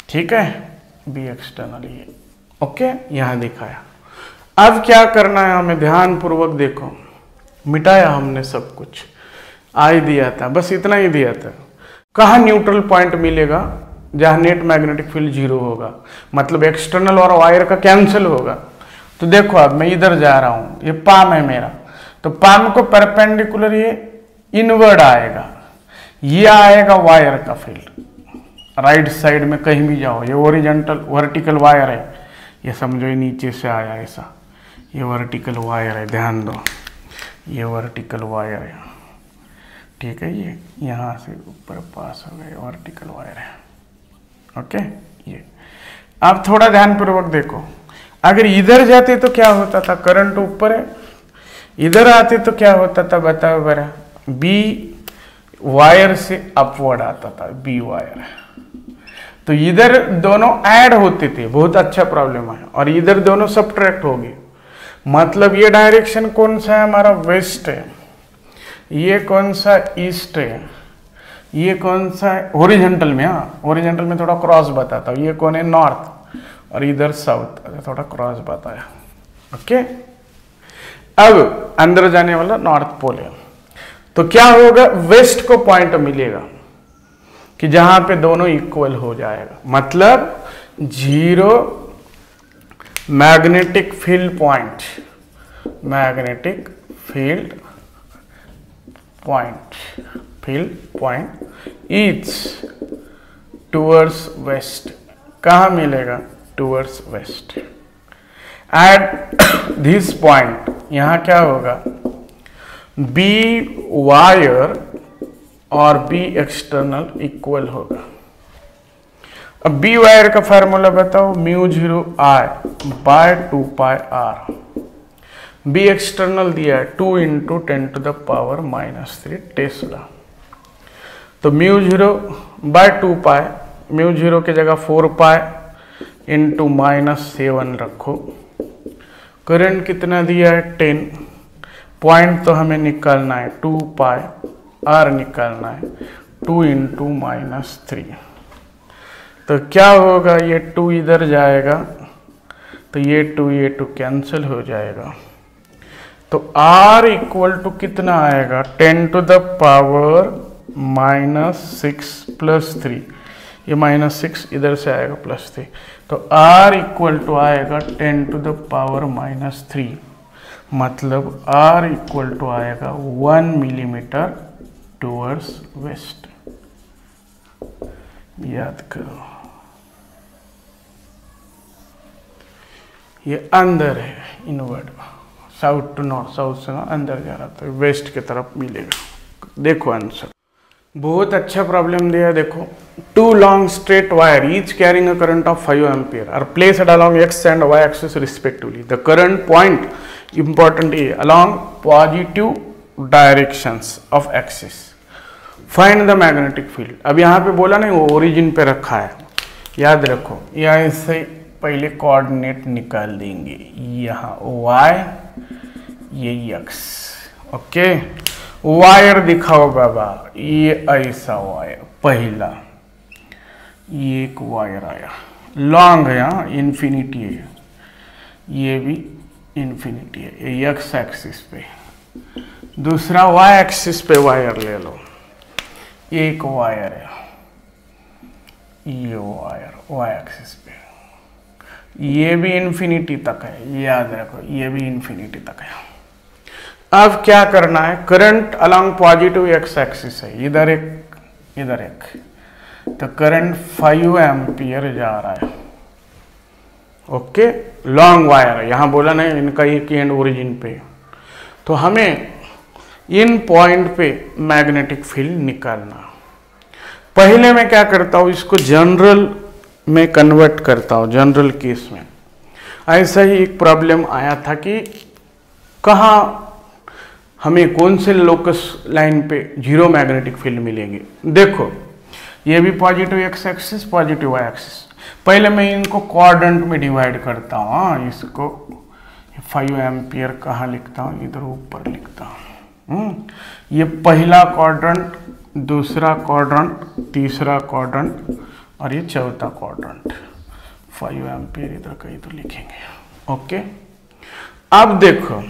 ठीक है, बी एक्सटर्नल, ये ओके, यहाँ दिखाया। अब क्या करना है हमें, ध्यान पूर्वक देखो, मिटाया हमने सब कुछ, आई दिया था, बस इतना ही दिया था। कहाँ न्यूट्रल पॉइंट मिलेगा, जहाँ नेट मैग्नेटिक फील्ड 0 होगा, मतलब एक्सटर्नल और वायर का कैंसिल होगा। तो देखो अब मैं इधर जा रहा हूँ, ये पाम है मेरा, तो पाम को परपेंडिकुलर ये इनवर्ड आएगा, ये आएगा वायर का फील्ड। राइट साइड में कहीं भी जाओ, ये ओरिजेंटल वर्टिकल वायर है, ये समझो ये नीचे से आया ऐसा, ये वर्टिकल वायर है, ध्यान दो, ये वर्टिकल वायर है, ठीक है, ये यहाँ से ऊपर पास हो गया, वर्टिकल वायर है, ओके। ये आप थोड़ा ध्यान पूर्वक देखो, अगर इधर जाते तो क्या होता था, करंट ऊपर है, इधर आते तो क्या होता था बताओ बरा, बी वायर से अपवर्ड आता था, बी वायर, तो इधर दोनों ऐड होते थे, बहुत अच्छा प्रॉब्लम है, और इधर दोनों सब्ट्रैक्ट हो गए, मतलब ये डायरेक्शन कौन सा है हमारा, वेस्ट है, ये कौन सा ईस्ट है, ये कौन सा है ओरिजेंटल में, हाँ ओरिजेंटल में थोड़ा क्रॉस बताता हूँ, ये कौन है नॉर्थ, और इधर साउथ, थोड़ा क्रॉस बताया, ओके। अब अंदर जाने वाला नॉर्थ पोल है, तो क्या होगा, वेस्ट को पॉइंट मिलेगा कि जहां पे दोनों इक्वल हो जाएगा, मतलब 0 magnetic field point, magnetic field point is towards west, कहाँ मिलेगा, towards west. At this point यहाँ क्या होगा, बी वायर और बी एक्सटर्नल इक्वल होगा। अब बी वायर का फार्मूला बताओ, μ0 I by 2 pi r, B external दिया है 2 × 10⁻³ टेस्ला, तो μ0 बाय 2 पाई, μ0 की जगह 4 पाई इंटू -7 रखो, करंट कितना दिया है 10, पॉइंट तो हमें निकालना है 2 पाई, r निकालना है 2 × -3, तो क्या होगा, ये 2 इधर जाएगा, तो ये 2 कैंसिल हो जाएगा, तो r इक्वल टू कितना आएगा, 10⁻⁻6 + 3, ये -6 इधर से आएगा +3, तो r इक्वल टू आएगा 10⁻⁻3, मतलब r इक्वल टू आएगा 1 मिलीमीटर टूवर्ड्स वेस्ट। याद करो, ये अंदर है inward, south to north, south से अंदर जा रहा था, वेस्ट की तरफ मिलेगा। देखो आंसर, बहुत अच्छा प्रॉब्लम दिया है, देखो, 2 long straight wire each carrying a current of 5 ampere are placed along x and y axis respectively. The current point, important है, along positive directions of axis. Find the magnetic field. अब यहाँ पे बोला नहीं, वो ओरिजिन पे रखा है, याद रखो, यहाँ से पहले कोऑर्डिनेट निकाल देंगे, यहाँ y, ये x, ओके। वायर दिखाओ बाबा, ये ऐसा वायर पहला, ये एक वायर आया, लॉन्ग है, यहाँ इन्फिनिटी है, ये भी इन्फिनिटी है, ये एक्स एक्सिस पे, दूसरा वाई एक्सिस पे वायर ले लो, एक वायर है, ये वायर वाई एक्सिस पे, ये भी इन्फिनिटी तक है, याद रखो, ये भी इन्फिनिटी तक है। अब क्या करना है, current along positive X axis है, इधर एक इधर एक, तो करंट 5 एम्पियर जा रहा है, ओके, लॉन्ग वायर है, यहां बोला नहीं इनका एक एंड ओरिजिन पे, तो हमें इन पॉइंट पे मैग्नेटिक फील्ड निकालना। पहले मैं क्या करता हूं, इसको जनरल में कन्वर्ट करता हूं, जनरल केस में। ऐसा ही एक प्रॉब्लम आया था कि कहाँ हमें कौन से लोकस लाइन पे 0 मैग्नेटिक फील्ड मिलेंगे। देखो, ये भी positive X axis, positive Y axis, पहले मैं इनको क्वाड्रेंट में डिवाइड करता हूँ, हाँ, इसको 5 एम्पियर कहाँ लिखता हूँ, इधर ऊपर लिखता हूँ, ये पहला क्वाड्रेंट, दूसरा क्वाड्रेंट, तीसरा क्वाड्रेंट और ये चौथा क्वाड्रेंट। 5 एम्पियर इधर कहीं तो लिखेंगे। ओके, अब देखो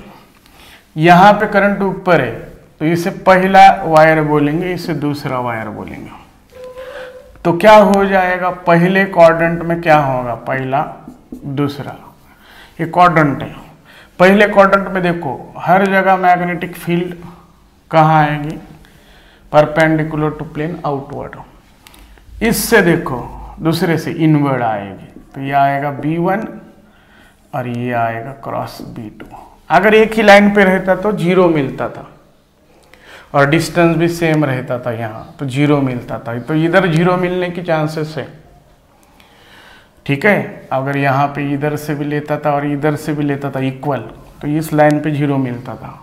यहाँ पे करंट ऊपर है तो इसे पहला वायर बोलेंगे, इसे दूसरा वायर बोलेंगे। तो क्या हो जाएगा, पहले क्वाड्रेंट में क्या होगा, पहला दूसरा, ये क्वाड्रेंट है। पहले क्वाड्रेंट में देखो हर जगह मैग्नेटिक फील्ड कहाँ आएगी, परपेंडिकुलर टू प्लेन आउटवर्ड। इससे देखो दूसरे से इनवर्ड आएगी, तो ये आएगा B1 और ये आएगा क्रॉस B2। अगर एक ही लाइन पे रहता तो 0 मिलता था और डिस्टेंस भी सेम रहता था यहाँ, तो 0 मिलता था। तो इधर 0 मिलने की चांसेस है, ठीक है। अगर यहाँ पे इधर से भी लेता था और इधर से भी लेता था इक्वल, तो इस लाइन पे 0 मिलता था।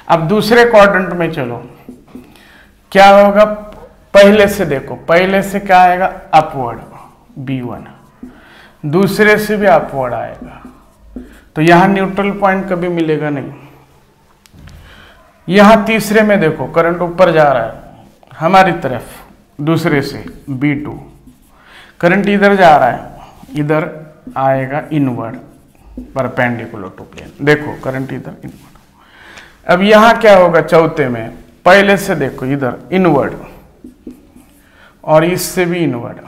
अब दूसरे क्वाड्रेंट में चलो, क्या होगा, पहले से देखो, पहले से क्या आएगा, अपवर्ड B1, दूसरे से भी अपवर्ड आएगा, तो यहाँ न्यूट्रल पॉइंट कभी मिलेगा नहीं। यहाँ तीसरे में देखो करंट ऊपर जा रहा है हमारी तरफ, दूसरे से B2, करंट इधर जा रहा है, इधर आएगा इनवर्ड परपेंडिकुलर टू प्लेन, देखो करंट इधर इनवर्ड। अब यहाँ क्या होगा, चौथे में पहले से देखो इधर इनवर्ड और इससे भी इनवर्ड,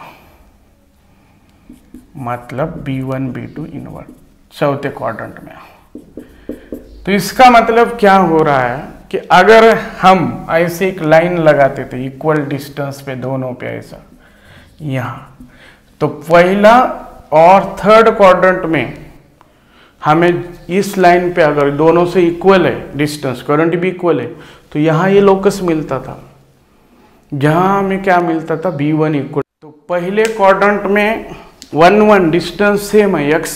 मतलब B1 B2 इनवर्ड चौथे क्वाड्रेंट में। तो इसका मतलब क्या हो रहा है कि अगर हम ऐसे एक लाइन लगाते थे इक्वल डिस्टेंस पे दोनों पे ऐसा यहाँ, तो पहला और थर्ड क्वाड्रेंट में हमें इस लाइन पे अगर दोनों से इक्वल है डिस्टेंस, करंट भी इक्वल है, तो यहाँ ये लोकस मिलता था, जहाँ हमें क्या मिलता था, B1 इक्वल। तो पहले क्वाड्रेंट में 1 1 डिस्टेंस सेम है, x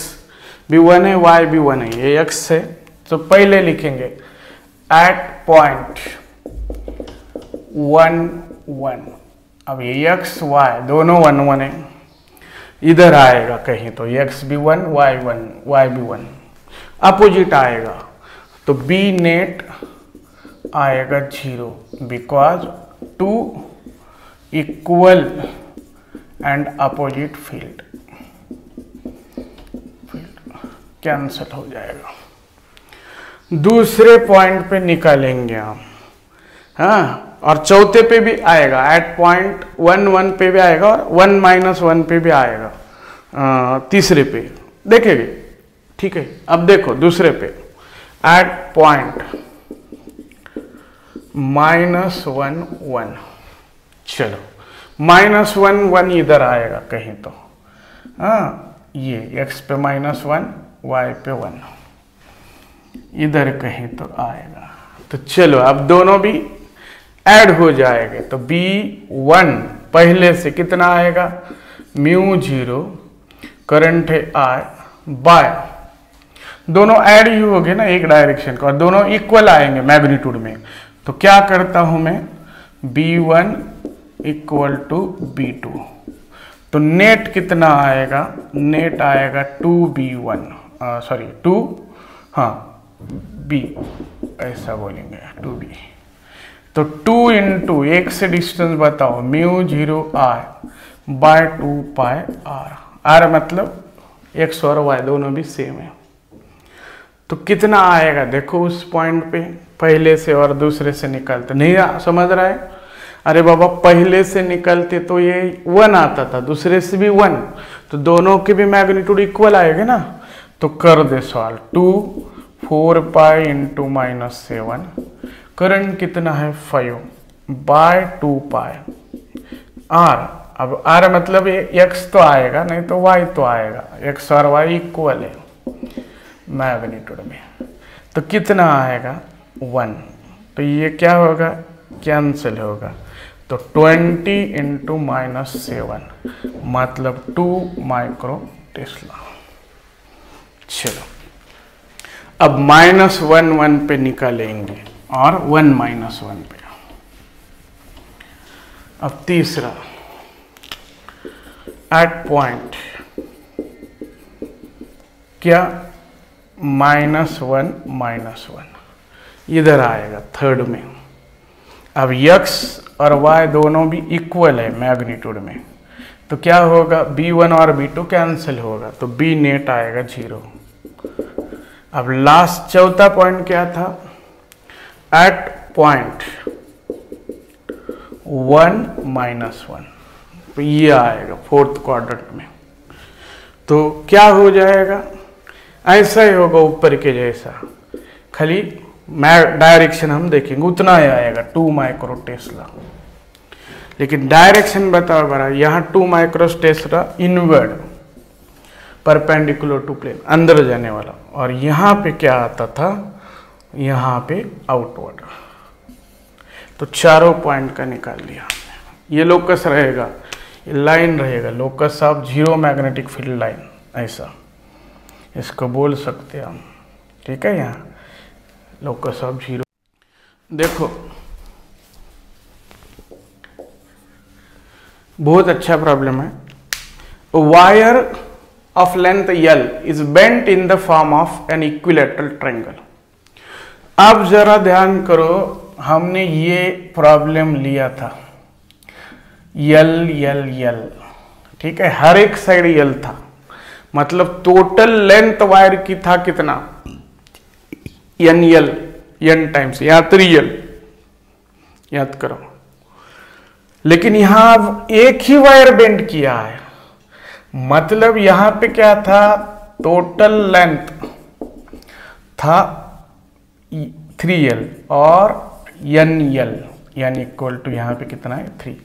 B1 है, y B1 है, ये x है, तो पहले लिखेंगे एट पॉइंट 1 1। अब ये x y दोनों 1 1 है, इधर आएगा कहीं तो x B1 y B1, opposite आएगा तो B नेट आएगा 0, because 2 equal and opposite field cancel हो जाएगा। दूसरे पॉइंट पे निकालेंगे हम, हाँ, और चौथे पे भी आएगा, एट पॉइंट 1 1 पे भी आएगा और 1 -1 पे भी आएगा, तीसरे पे देखेंगे, ठीक है। अब देखो दूसरे पे एट पॉइंट -1 1, चलो -1 1 इधर आएगा कहीं तो, हाँ, ये x पे -1 y पे 1 इधर कहीं तो आएगा। तो चलो अब दोनों भी ऐड हो जाएंगे, तो B1 पहले से कितना आएगा, μ0 करंट है I बाय, दोनों ऐड ही हो गए ना एक डायरेक्शन का, और दोनों इक्वल आएंगे मैग्नीट्यूड में। तो क्या करता हूं मैं, B1 इक्वल टू B2, तो नेट कितना आएगा, नेट आएगा 2B1, सॉरी 2, हाँ B ऐसा बोलेंगे 2B। तो 2 इंटू एक से डिस्टेंस बताओ, μ0 I by 2 pi R, R मतलब x और y दोनों भी सेम है। तो कितना आएगा देखो, उस पॉइंट पे पहले से और दूसरे से निकलते, नहीं समझ रहा है, अरे बाबा पहले से निकलते तो ये 1 आता था, दूसरे से भी 1, तो दोनों के भी मैग्नीट्यूड इक्वल आएगा ना। तो कर they solve, 2 4 pi into -7, current कितना है 5 बाय 2 पाई R। अब R मतलब x तो आएगा, नहीं तो y तो आएगा, x और y इक्वल है मैग्नीट्यूड में, तो कितना आएगा 1, तो ये क्या होगा, कैंसिल होगा, तो 20 इंटू -7 मतलब 2 माइक्रो टेस्ला। चलो अब -1 1 पे निकालेंगे और 1 -1 पे। अब तीसरा एट पॉइंट क्या, -1 -1 इधर आएगा थर्ड में। अब x और y दोनों भी इक्वल है मैग्नीट्यूड में, तो क्या होगा, B1 और B2 कैंसिल होगा, तो B नेट आएगा 0। अब लास्ट चौथा पॉइंट क्या था, एट पॉइंट 1 -1, तो ये आएगा फोर्थ क्वाड्रेंट में। तो क्या हो जाएगा, ऐसा ही होगा ऊपर के जैसा, खाली डायरेक्शन हम देखेंगे उतना ही आएगा 2 माइक्रो टेस्ला। लेकिन डायरेक्शन बताओ बरा, यहाँ 2 micro tesla inward perpendicular to plane, अंदर जाने वाला, और यहाँ पे क्या आता था, यहाँ पे आउटवर्ड। तो चारों पॉइंट का निकाल लिया हमने। ये लोकस रहेगा, ये लाइन रहेगा, locus of zero magnetic field line, ऐसा इसको बोल सकते हैं हम, ठीक है। यहाँ लोकस ऑफ जीरो, देखो बहुत अच्छा प्रॉब्लम है। Wire of length L is bent in the form of an equilateral triangle। अब जरा ध्यान करो, हमने ये प्रॉब्लम लिया था L L L, ठीक है, हर एक साइड L था, मतलब टोटल लेंथ वायर की था कितना, NL, N टाइम्स या 3L, याद करो। लेकिन यहां अब एक ही वायर बेंड किया है, मतलब यहां पे क्या था, टोटल लेंथ था 3L और NL, यानी इक्वल टू यहां पे कितना है 3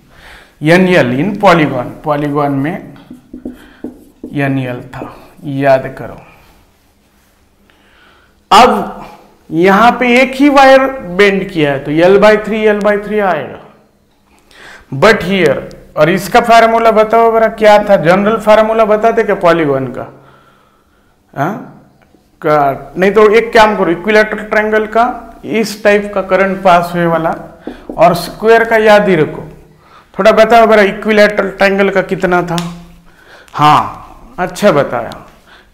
NL इन पॉलीगॉन, पॉलीगॉन में NL था, याद करो। अब यहां पे एक ही वायर बेंड किया है तो L/3 आएगा। बट हियर, और इसका फार्मूला बताओ बरा क्या था, जनरल फार्मूला बताते क्या पॉलीगॉन का, नहीं तो एक काम करो, इक्विलैटरल ट्रायंगल का इस टाइप का करंट पास हुए वाला, और स्क्वायर का याद ही रखो। थोड़ा बताओ बरा इक्विलैटरल ट्रायंगल का कितना था, हाँ अच्छा बताया,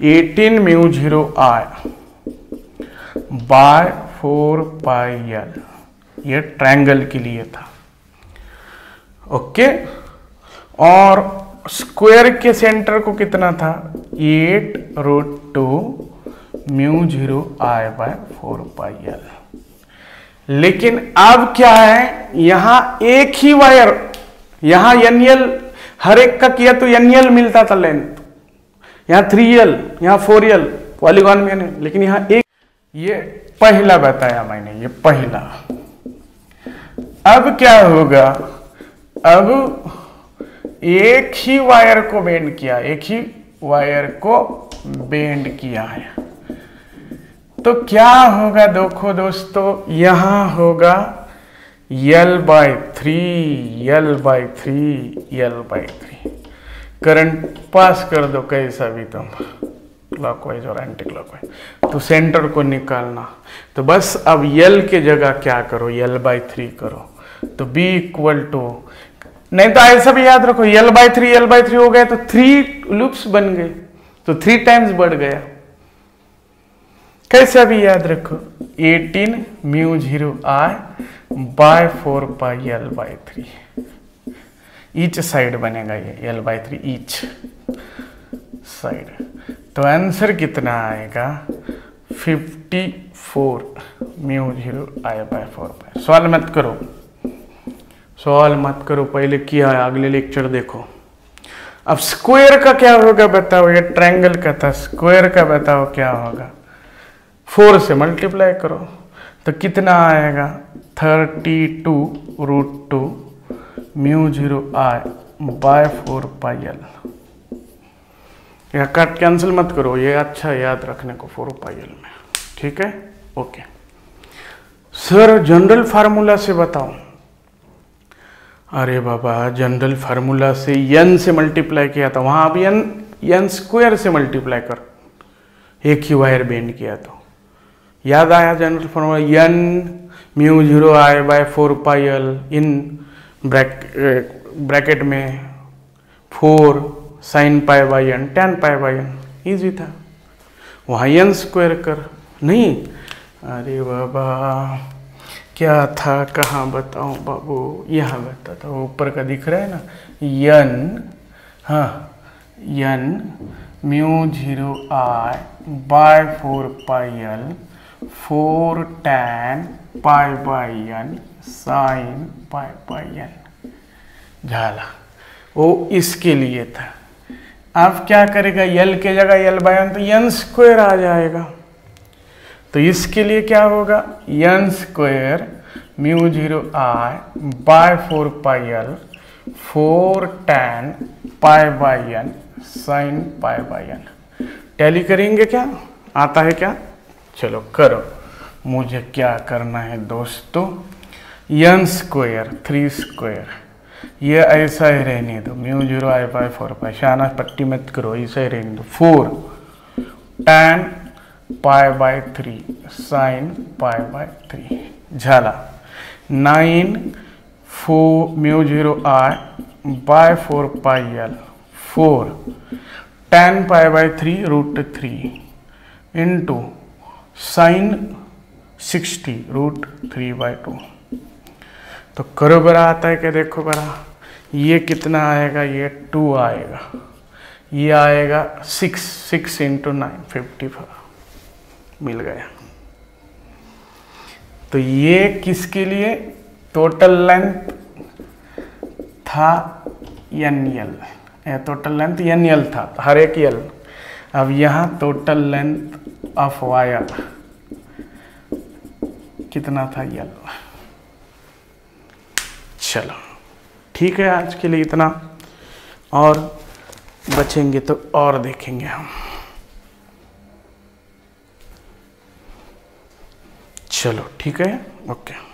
18 μ0 I बाय 4πL, ये ट्रायंगल के लिए था, ओके। और स्क्वायर के सेंटर को कितना था, 8√2 μ0 I बाय 4πL। लेकिन अब क्या है, यहां एक ही वायर, यहां NL हर एक का किया तो NL मिलता था लेंथ, यहां 3L, यहां 4L पॉलीगॉन में नहीं, लेकिन यहां एक, ये पहला बताया मैंने, ये पहला। अब क्या होगा, अब एक ही वायर को बेंड किया, एक ही वायर को बेंड किया है, तो क्या होगा, देखो दोस्तों, यहां होगा L/3 L/3 करंट पास कर दो कैसा भी तुम, क्लॉकवाइज और एंटी क्लॉकवाइज, तो सेंटर को निकालना। तो बस अब L के जगह क्या करो, L/3 करो, तो B इक्वल टू, नहीं तो ऐसा भी याद रखो, L/3 हो गया तो 3 लूप्स बन गए, तो 3 टाइम्स बढ़ गया, कैसा भी याद रखो, 18 μ0 I bye 4πL/3, each side बनेगा ये L/3 ईच साइड। तो आंसर कितना आएगा, 54 μ0 I बाय 4π। सवाल मत करो, सवाल मत करो, पहले किया है, अगले लेक्चर देखो। अब स्क्वायर का क्या होगा बताओ, ये ट्रायंगल का था, स्क्वायर का बताओ क्या होगा, 4 से मल्टीप्लाई करो तो कितना आएगा, 32√2 μ0 I बाय 4πL। यह कट कैंसिल मत करो, ये अच्छा याद रखने को 4πL में, ठीक है, ओके। सर जनरल फार्मूला से बताओ, अरे बाबा जनरल फार्मूला से n से मल्टीप्लाई किया था, वहां भी n स्क्वायर से मल्टीप्लाई कर, एक ही वायर बेंड किया, तो याद आया general formula, n μ0 I by 4πL in bracket में 4 sin π/n tan π/n, easy था, वहां n स्क्वायर कर, नहीं, अरे बाबा क्या था, कहाँ बताऊं बाबू, यहाँ बता था, ऊपर का दिख रहा है ना, n हाँ n mu 0 I by 4 pi l 4 tan pi by n sine pi by n झाला। वो इसके लिए था। अब क्या करेगा, l के जगह l बाय n तो n स्क्वायर आ जाएगा। तो इसके लिए क्या होगा, n square mu 0 I by 4 pi l 4 tan pi by n sine pi by n। Tally करेंगे क्या, आता है क्या, चलो करो। मुझे क्या करना है दोस्तों, n स्क्वायर 3 स्क्वायर ये ऐसा ही रहने दो, म्यू 0 I बाय 4 पाई, शाना पट्टी मत करो, ऐसा ही रहने दो। 4 tan pi by 3 sine pi by 3 झाला। 9 4 mu 0 I by 4 pi l 4 tan pi by 3 root 3 into sine 60 root 3 by 2। तो करो बरा आता है क्या, देखो बरा, ये कितना आएगा, ये 2 आएगा, ये आएगा 6 इंटू 9 54 मिल गया। तो ये किसके लिए, टोटल लेंथ था NL, टोटल लेंथ NL था हर एक L। अब यहाँ टोटल लेंथ ऑफ वायर कितना था, L। चलो ठीक है, आज के लिए इतना, और बचेंगे तो और देखेंगे हम। चलो ठीक है, ओके।